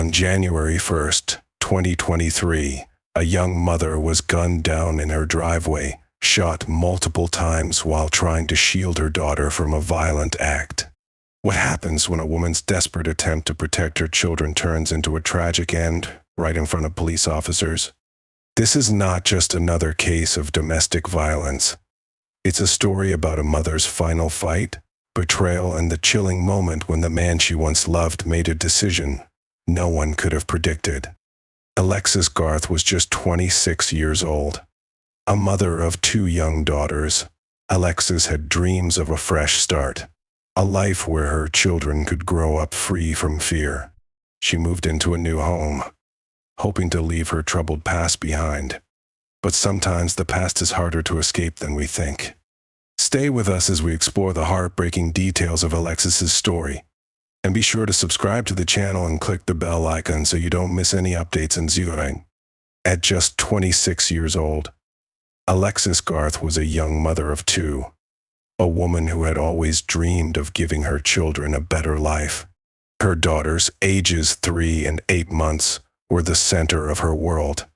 On January 1st, 2023, a young mother was gunned down in her driveway, shot multiple times while trying to shield her daughter from a violent act. What happens when a woman's desperate attempt to protect her children turns into a tragic end right in front of police officers? This is not just another case of domestic violence. It's a story about a mother's final fight, betrayal, and the chilling moment when the man she once loved made a decision no one could have predicted. Alexis Garth was just 26 years old. A mother of 2 young daughters, Alexis had dreams of a fresh start, a life where her children could grow up free from fear. She moved into a new home, hoping to leave her troubled past behind. But sometimes the past is harder to escape than we think. Stay with us as we explore the heartbreaking details of Alexis's story. And be sure to subscribe to the channel and click the bell icon so you don't miss any updates in Ky'ruan. At just 26 years old, Alexis Garth was a young mother of 2, a woman who had always dreamed of giving her children a better life. Her daughters, ages 3 and 8 months, were the center of her world.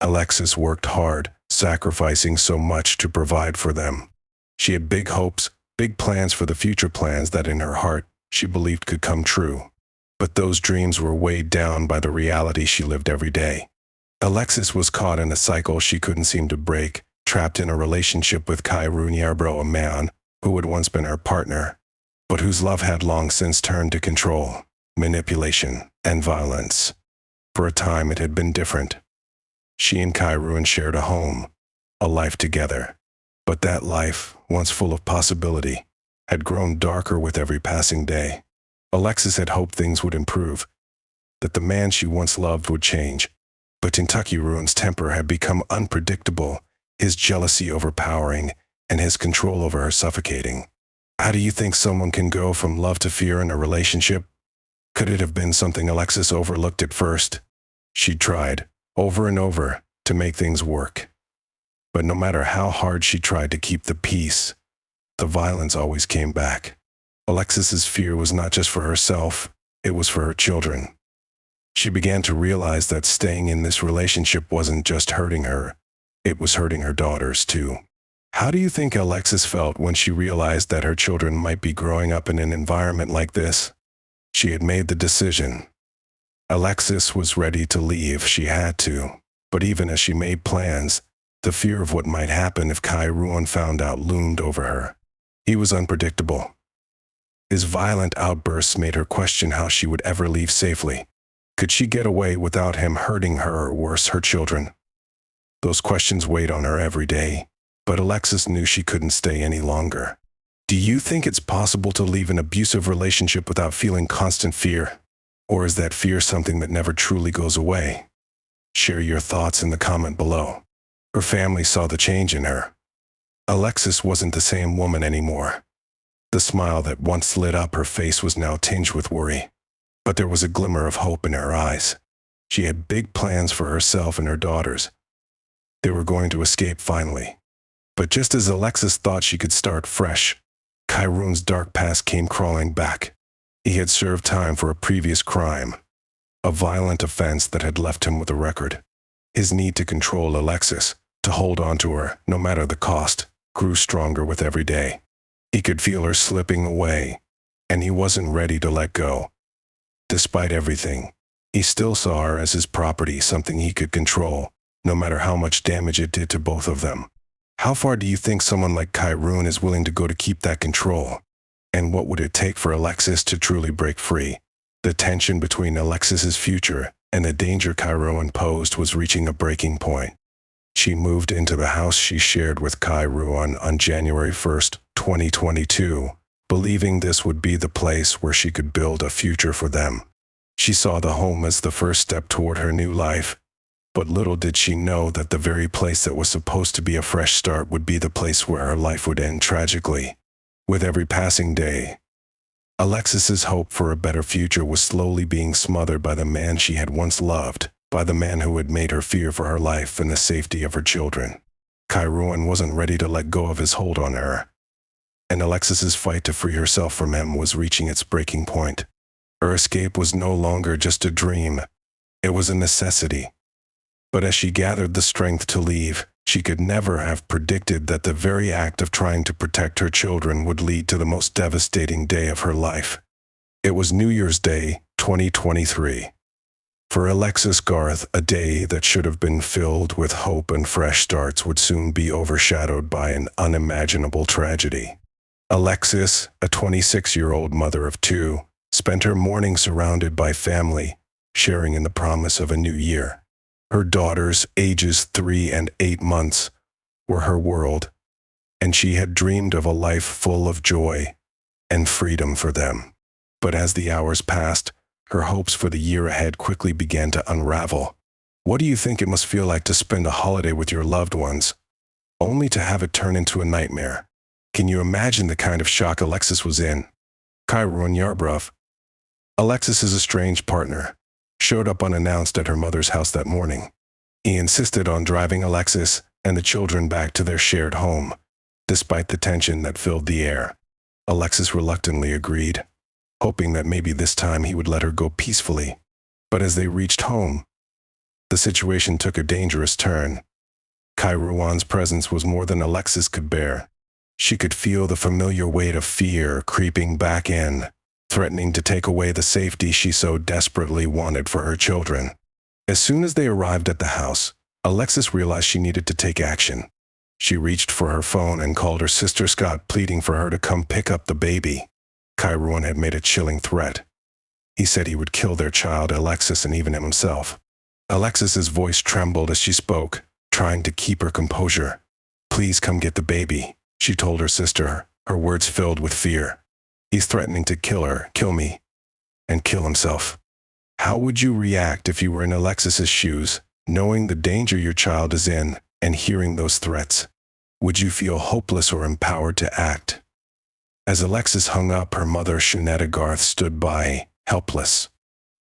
Alexis worked hard, sacrificing so much to provide for them. She had big hopes, big plans for the future, plans that in her heart she believed could come true. But those dreams were weighed down by the reality she lived every day. Alexis was caught in a cycle she couldn't seem to break, trapped in a relationship with Ky'ruan Yarbrough, a man who had once been her partner, but whose love had long since turned to control, manipulation, and violence. For a time it had been different. She and Ky'ruan shared a home, a life together. But that life, once full of possibility, had grown darker with every passing day. Alexis had hoped things would improve, that the man she once loved would change. But Ky'ruan's temper had become unpredictable, his jealousy overpowering, and his control over her suffocating. How do you think someone can go from love to fear in a relationship? Could it have been something Alexis overlooked at first? She tried, over and over, to make things work. But no matter how hard she tried to keep the peace, the violence always came back. Alexis's fear was not just for herself, it was for her children. She began to realize that staying in this relationship wasn't just hurting her, it was hurting her daughters too. How do you think Alexis felt when she realized that her children might be growing up in an environment like this? She had made the decision. Alexis was ready to leave, she had to. But even as she made plans, the fear of what might happen if Ky'ruan found out loomed over her. He was unpredictable. His violent outbursts made her question how she would ever leave safely. Could she get away without him hurting her, or worse, her children? Those questions weighed on her every day, but Alexis knew she couldn't stay any longer. Do you think it's possible to leave an abusive relationship without feeling constant fear? Or is that fear something that never truly goes away? Share your thoughts in the comment below. Her family saw the change in her. Alexis wasn't the same woman anymore. The smile that once lit up her face was now tinged with worry. But there was a glimmer of hope in her eyes. She had big plans for herself and her daughters. They were going to escape finally. But just as Alexis thought she could start fresh, Ky'ruan's dark past came crawling back. He had served time for a previous crime, a violent offense that had left him with a record. His need to control Alexis, to hold on to her, no matter the cost, grew stronger with every day. He could feel her slipping away, and he wasn't ready to let go. Despite everything, he still saw her as his property, something he could control, no matter how much damage it did to both of them. How far do you think someone like Ky'ruan is willing to go to keep that control? And what would it take for Alexis to truly break free? The tension between Alexis's future and the danger Ky'ruan posed was reaching a breaking point. She moved into the house she shared with Ky'ruan on January 1st, 2022, believing this would be the place where she could build a future for them. She saw the home as the first step toward her new life, but little did she know that the very place that was supposed to be a fresh start would be the place where her life would end tragically. With every passing day, Alexis's hope for a better future was slowly being smothered by the man she had once loved, by the man who had made her fear for her life and the safety of her children. Ky'ruan wasn't ready to let go of his hold on her, and Alexis's fight to free herself from him was reaching its breaking point. Her escape was no longer just a dream, it was a necessity. But as she gathered the strength to leave, she could never have predicted that the very act of trying to protect her children would lead to the most devastating day of her life. It was New Year's Day, 2023. For Alexis Garth, a day that should have been filled with hope and fresh starts would soon be overshadowed by an unimaginable tragedy. Alexis, a 26-year-old mother of two, spent her morning surrounded by family, sharing in the promise of a new year. Her daughters, ages 3 and 8 months, were her world, and she had dreamed of a life full of joy and freedom for them. But as the hours passed, her hopes for the year ahead quickly began to unravel. What do you think it must feel like to spend a holiday with your loved ones, only to have it turn into a nightmare? Can you imagine the kind of shock Alexis was in? Ky'ruan Yarbrough, Alexis's estranged partner, showed up unannounced at her mother's house that morning. He insisted on driving Alexis and the children back to their shared home, despite the tension that filled the air. Alexis reluctantly agreed, hoping that maybe this time he would let her go peacefully. But as they reached home, the situation took a dangerous turn. Ky'ruan's presence was more than Alexis could bear. She could feel the familiar weight of fear creeping back in, threatening to take away the safety she so desperately wanted for her children. As soon as they arrived at the house, Alexis realized she needed to take action. She reached for her phone and called her sister Scott, pleading for her to come pick up the baby. Ky'ruan had made a chilling threat. He said he would kill their child, Alexis, and even himself. Alexis's voice trembled as she spoke, trying to keep her composure. "Please come get the baby," she told her sister, her words filled with fear. "He's threatening to kill her, kill me, and kill himself." How would you react if you were in Alexis's shoes, knowing the danger your child is in and hearing those threats? Would you feel hopeless or empowered to act? As Alexis hung up, her mother, Alexis Garth, stood by, helpless.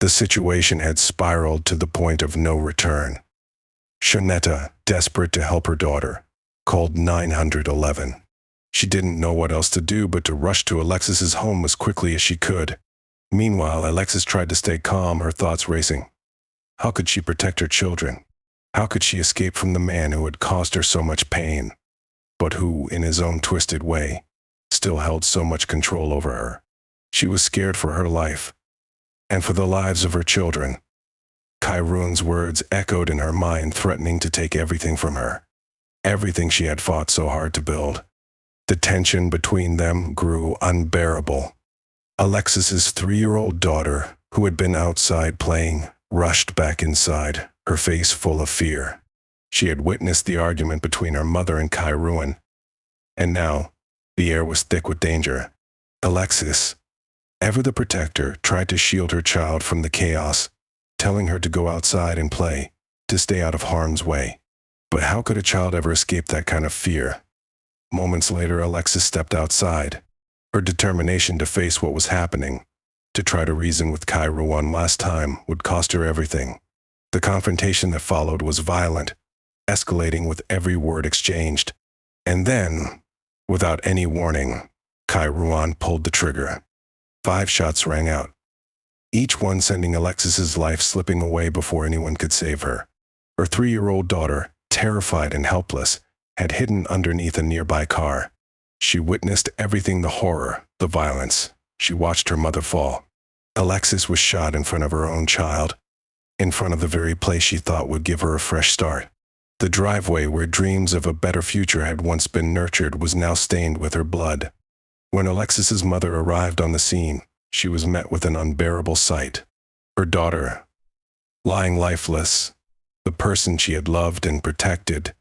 The situation had spiraled to the point of no return. Alexis, desperate to help her daughter, called 911. She didn't know what else to do but to rush to Alexis's home as quickly as she could. Meanwhile, Alexis tried to stay calm, her thoughts racing. How could she protect her children? How could she escape from the man who had caused her so much pain, but who, in his own twisted way, still held so much control over her? She was scared for her life, and for the lives of her children. Ky'ruan's words echoed in her mind, threatening to take everything from her, everything she had fought so hard to build. The tension between them grew unbearable. Alexis's 3-year-old daughter, who had been outside playing, rushed back inside, her face full of fear. She had witnessed the argument between her mother and Ky'ruan, and now the air was thick with danger. Alexis, ever the protector, tried to shield her child from the chaos, telling her to go outside and play, to stay out of harm's way. But how could a child ever escape that kind of fear? Moments later, Alexis stepped outside, her determination to face what was happening, to try to reason with Ky'ruan last time, would cost her everything. The confrontation that followed was violent, escalating with every word exchanged. And then, without any warning, Ky'ruan pulled the trigger. 5 shots rang out, each one sending Alexis's life slipping away before anyone could save her. Her 3-year-old daughter, terrified and helpless, had hidden underneath a nearby car. She witnessed everything, the horror, the violence. She watched her mother fall. Alexis was shot in front of her own child, in front of the very place she thought would give her a fresh start. The driveway where dreams of a better future had once been nurtured was now stained with her blood. When Alexis's mother arrived on the scene, she was met with an unbearable sight. Her daughter, lying lifeless, the person she had loved and protected,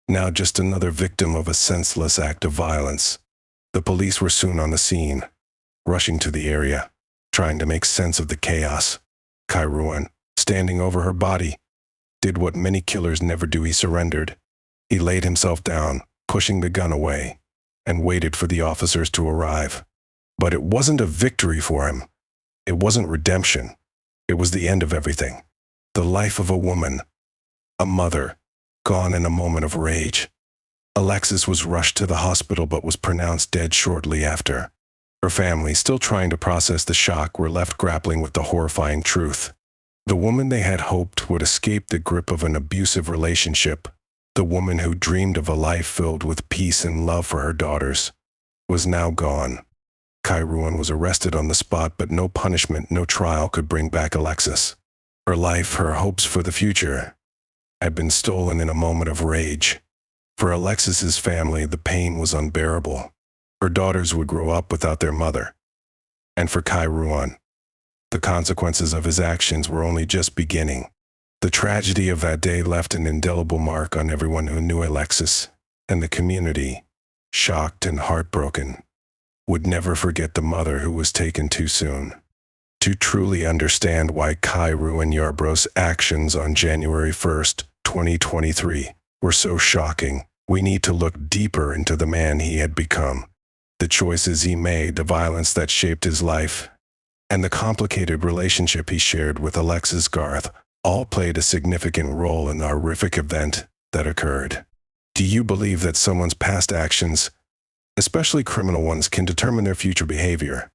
now just another victim of a senseless act of violence. The police were soon on the scene, rushing to the area, trying to make sense of the chaos. Ky'ruan, standing over her body, did what many killers never do. He surrendered. He laid himself down, pushing the gun away, and waited for the officers to arrive. But it wasn't a victory for him. It wasn't redemption. It was the end of everything. The life of a woman, a mother, gone in a moment of rage. Alexis was rushed to the hospital but was pronounced dead shortly after. Her family, still trying to process the shock, were left grappling with the horrifying truth. The woman they had hoped would escape the grip of an abusive relationship, the woman who dreamed of a life filled with peace and love for her daughters, was now gone. Ky'ruan was arrested on the spot, but no punishment, no trial could bring back Alexis. Her life, her hopes for the future, had been stolen in a moment of rage. For Alexis's family, the pain was unbearable. Her daughters would grow up without their mother. And for Ky'ruan, the consequences of his actions were only just beginning. The tragedy of that day left an indelible mark on everyone who knew Alexis, and the community, shocked and heartbroken, would never forget the mother who was taken too soon. To truly understand why Ky'ruan Yarbrough's actions on January 1st, 2023, were so shocking, we need to look deeper into the man he had become, the choices he made, the violence that shaped his life, and the complicated relationship he shared with Alexis Garth, all played a significant role in the horrific event that occurred. Do you believe that someone's past actions, especially criminal ones, can determine their future behavior?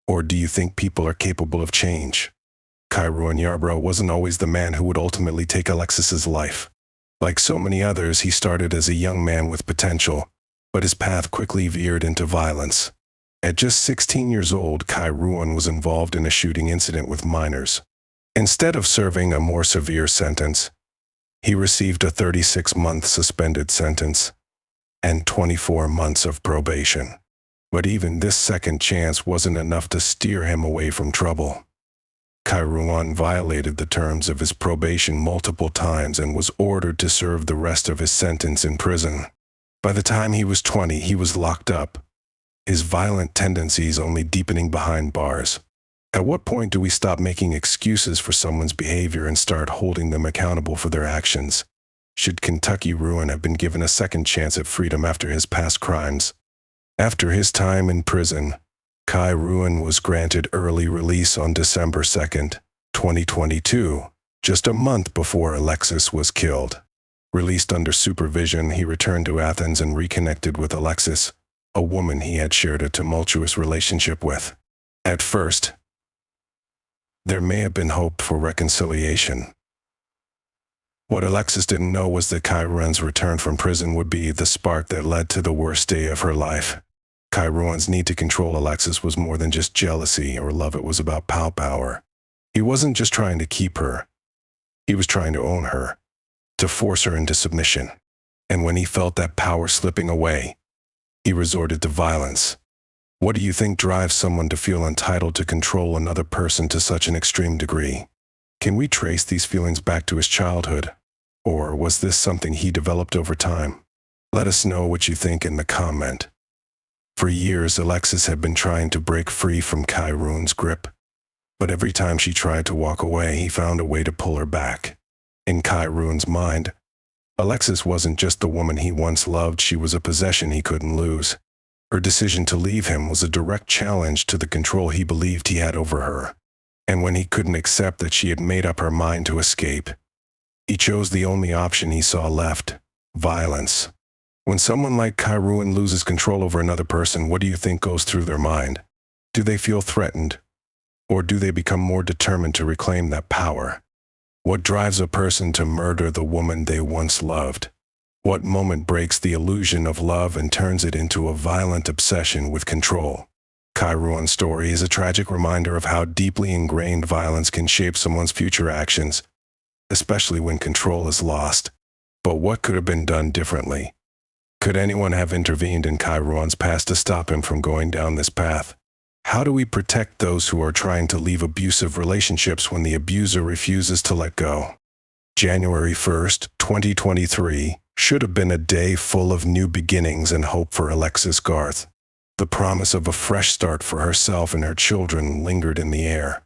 Or do you think people are capable of change? Ky'ruan Yarbrough wasn't always the man who would ultimately take Alexis's life. Like so many others, he started as a young man with potential, but his path quickly veered into violence. At just 16 years old, Ky'ruan was involved in a shooting incident with minors. Instead of serving a more severe sentence, he received a 36-month suspended sentence and 24 months of probation. But even this second chance wasn't enough to steer him away from trouble. Ky'ruan violated the terms of his probation multiple times and was ordered to serve the rest of his sentence in prison. By the time he was 20, he was locked up, his violent tendencies only deepening behind bars. At what point do we stop making excuses for someone's behavior and start holding them accountable for their actions? Should Ky'ruan have been given a second chance at freedom after his past crimes? After his time in prison, Ky'ruan was granted early release on December 2nd, 2022, just a month before Alexis was killed. Released under supervision, he returned to Athens and reconnected with Alexis, a woman he had shared a tumultuous relationship with. At first, there may have been hope for reconciliation. What Alexis didn't know was that Ky'ruan's return from prison would be the spark that led to the worst day of her life. Ky'ruan's need to control Alexis was more than just jealousy or love. It was about power. He wasn't just trying to keep her. He was trying to own her, to force her into submission. And when he felt that power slipping away, he resorted to violence. What do you think drives someone to feel entitled to control another person to such an extreme degree? Can we trace these feelings back to his childhood? Or was this something he developed over time? Let us know what you think in the comment. For years, Alexis had been trying to break free from Ky'ruan's grip. But every time she tried to walk away, he found a way to pull her back. In Ky'ruan's mind, Alexis wasn't just the woman he once loved, she was a possession he couldn't lose. Her decision to leave him was a direct challenge to the control he believed he had over her. And when he couldn't accept that she had made up her mind to escape, he chose the only option he saw left: violence. When someone like Ky'ruan loses control over another person, what do you think goes through their mind? Do they feel threatened? Or do they become more determined to reclaim that power? What drives a person to murder the woman they once loved? What moment breaks the illusion of love and turns it into a violent obsession with control? Ky'ruan's story is a tragic reminder of how deeply ingrained violence can shape someone's future actions, especially when control is lost. But what could have been done differently? Could anyone have intervened in Ky'ruan's past to stop him from going down this path? How do we protect those who are trying to leave abusive relationships when the abuser refuses to let go? January 1st, 2023 should have been a day full of new beginnings and hope for Alexis Garth. The promise of a fresh start for herself and her children lingered in the air.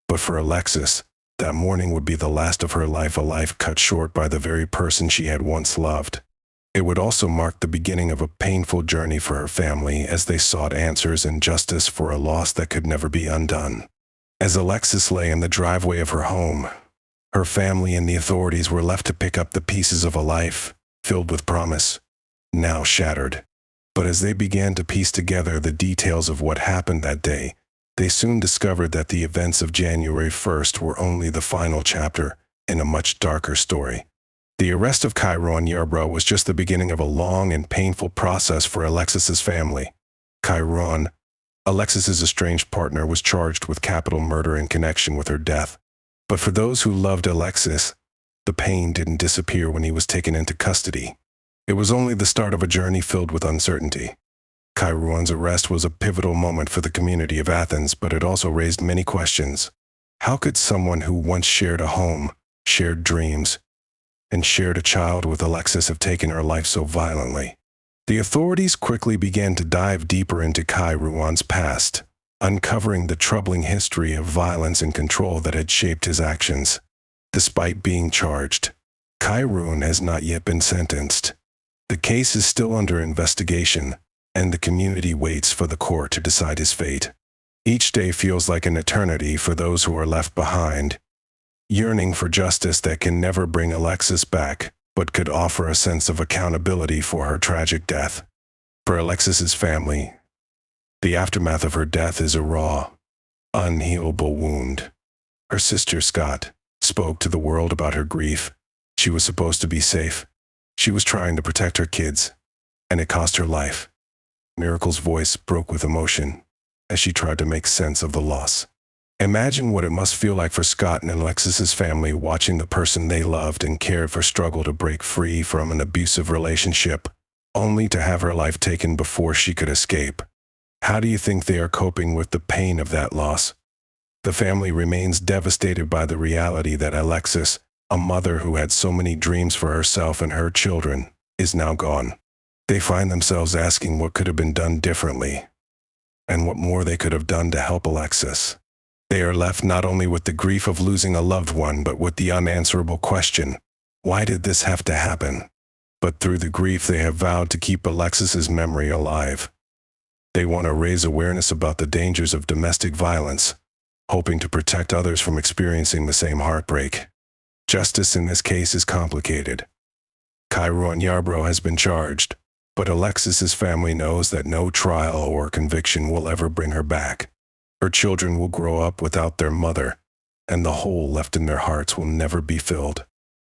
But for Alexis, that morning would be the last of her life, a life cut short by the very person she had once loved. It would also mark the beginning of a painful journey for her family as they sought answers and justice for a loss that could never be undone. As Alexis lay in the driveway of her home, her family and the authorities were left to pick up the pieces of a life filled with promise, now shattered. But as they began to piece together the details of what happened that day, they soon discovered that the events of January 1st were only the final chapter in a much darker story. The arrest of Ky'ruan Yarbrough was just the beginning of a long and painful process for Alexis's family. Ky'ruan, Alexis's estranged partner, was charged with capital murder in connection with her death. But for those who loved Alexis, the pain didn't disappear when he was taken into custody. It was only the start of a journey filled with uncertainty. Ky'ruan's arrest was a pivotal moment for the community of Athens, but it also raised many questions. How could someone who once shared a home, shared dreams, and shared a child with Alexis have taken her life so violently? The authorities quickly began to dive deeper into Ky'ruan's past, uncovering the troubling history of violence and control that had shaped his actions. Despite being charged, Ky'ruan has not yet been sentenced. The case is still under investigation, and the community waits for the court to decide his fate. Each day feels like an eternity for those who are left behind, yearning for justice that can never bring Alexis back, but could offer a sense of accountability for her tragic death. For Alexis's family, the aftermath of her death is a raw, unhealable wound. Her sister, Scott, spoke to the world about her grief. She was supposed to be safe. She was trying to protect her kids, and it cost her life. Miracle's voice broke with emotion as she tried to make sense of the loss. Imagine what it must feel like for Scott and Alexis's family watching the person they loved and cared for struggle to break free from an abusive relationship, only to have her life taken before she could escape. How do you think they are coping with the pain of that loss? The family remains devastated by the reality that Alexis, a mother who had so many dreams for herself and her children, is now gone. They find themselves asking what could have been done differently, and what more they could have done to help Alexis. They are left not only with the grief of losing a loved one, but with the unanswerable question, why did this have to happen? But through the grief, they have vowed to keep Alexis's memory alive. They want to raise awareness about the dangers of domestic violence, hoping to protect others from experiencing the same heartbreak. Justice in this case is complicated. Ky'ruan Yarbrough has been charged, but Alexis's family knows that no trial or conviction will ever bring her back. Her children will grow up without their mother, and the hole left in their hearts will never be filled.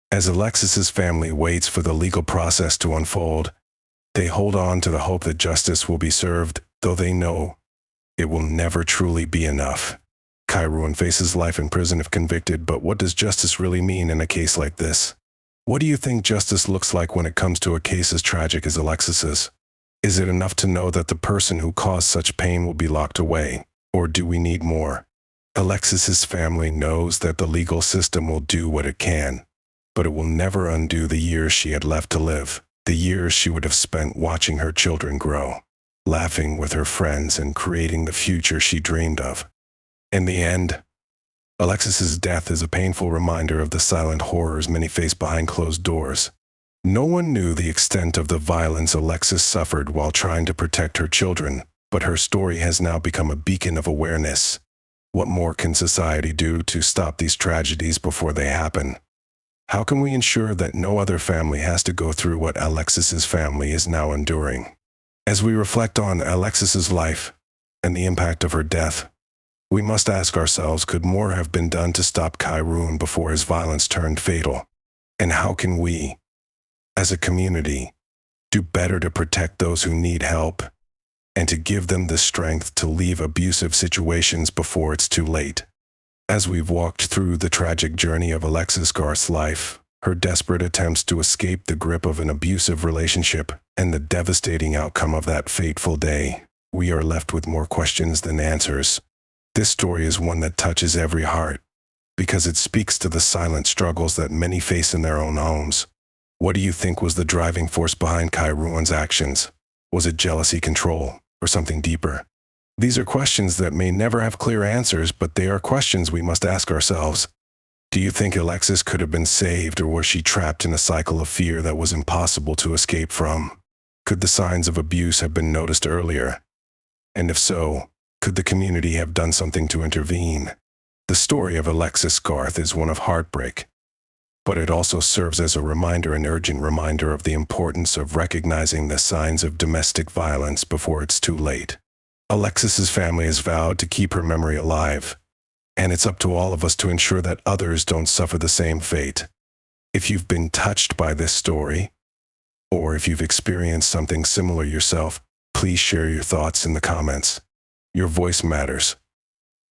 As Alexis's family waits for the legal process to unfold, they hold on to the hope that justice will be served, though they know it will never truly be enough. Ky'ruan faces life in prison if convicted, but what does justice really mean in a case like this? What do you think justice looks like when it comes to a case as tragic as Alexis's? Is it enough to know that the person who caused such pain will be locked away, or do we need more? Alexis's family knows that the legal system will do what it can, but it will never undo the years she had left to live, the years she would have spent watching her children grow, laughing with her friends and creating the future she dreamed of. In the end, Alexis's death is a painful reminder of the silent horrors many face behind closed doors. No one knew the extent of the violence Alexis suffered while trying to protect her children, but her story has now become a beacon of awareness. What more can society do to stop these tragedies before they happen? How can we ensure that no other family has to go through what Alexis's family is now enduring? As we reflect on Alexis's life and the impact of her death, we must ask ourselves, could more have been done to stop Ky'ruan before his violence turned fatal? And how can we, as a community, do better to protect those who need help and to give them the strength to leave abusive situations before it's too late? As we've walked through the tragic journey of Alexis Garth's life, her desperate attempts to escape the grip of an abusive relationship, and the devastating outcome of that fateful day, we are left with more questions than answers. This story is one that touches every heart, because it speaks to the silent struggles that many face in their own homes. What do you think was the driving force behind Ky'ruan's actions? Was it jealousy, control, or something deeper? These are questions that may never have clear answers, but they are questions we must ask ourselves. Do you think Alexis could have been saved, or was she trapped in a cycle of fear that was impossible to escape from? Could the signs of abuse have been noticed earlier? And if so, could the community have done something to intervene? The story of Alexis Garth is one of heartbreak, but it also serves as a reminder, an urgent reminder of the importance of recognizing the signs of domestic violence before it's too late. Alexis's family has vowed to keep her memory alive, and it's up to all of us to ensure that others don't suffer the same fate. If you've been touched by this story, or if you've experienced something similar yourself, please share your thoughts in the comments. Your voice matters.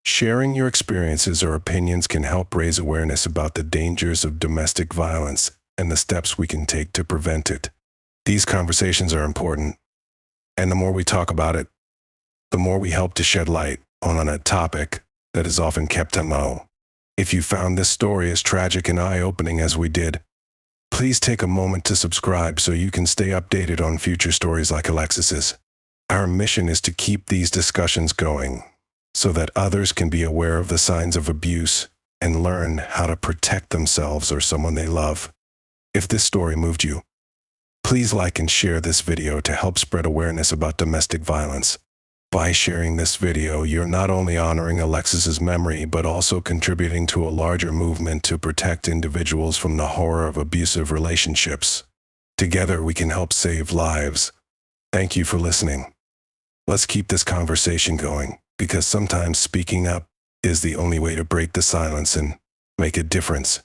Sharing your experiences or opinions can help raise awareness about the dangers of domestic violence and the steps we can take to prevent it. These conversations are important, and the more we talk about it, the more we help to shed light on a topic that is often kept low. If you found this story as tragic and eye-opening as we did, please take a moment to subscribe so you can stay updated on future stories like Alexis's. Our mission is to keep these discussions going so that others can be aware of the signs of abuse and learn how to protect themselves or someone they love. If this story moved you, please like and share this video to help spread awareness about domestic violence. By sharing this video, you're not only honoring Alexis's memory, but also contributing to a larger movement to protect individuals from the horror of abusive relationships. Together, we can help save lives. Thank you for listening. Let's keep this conversation going, because sometimes speaking up is the only way to break the silence and make a difference.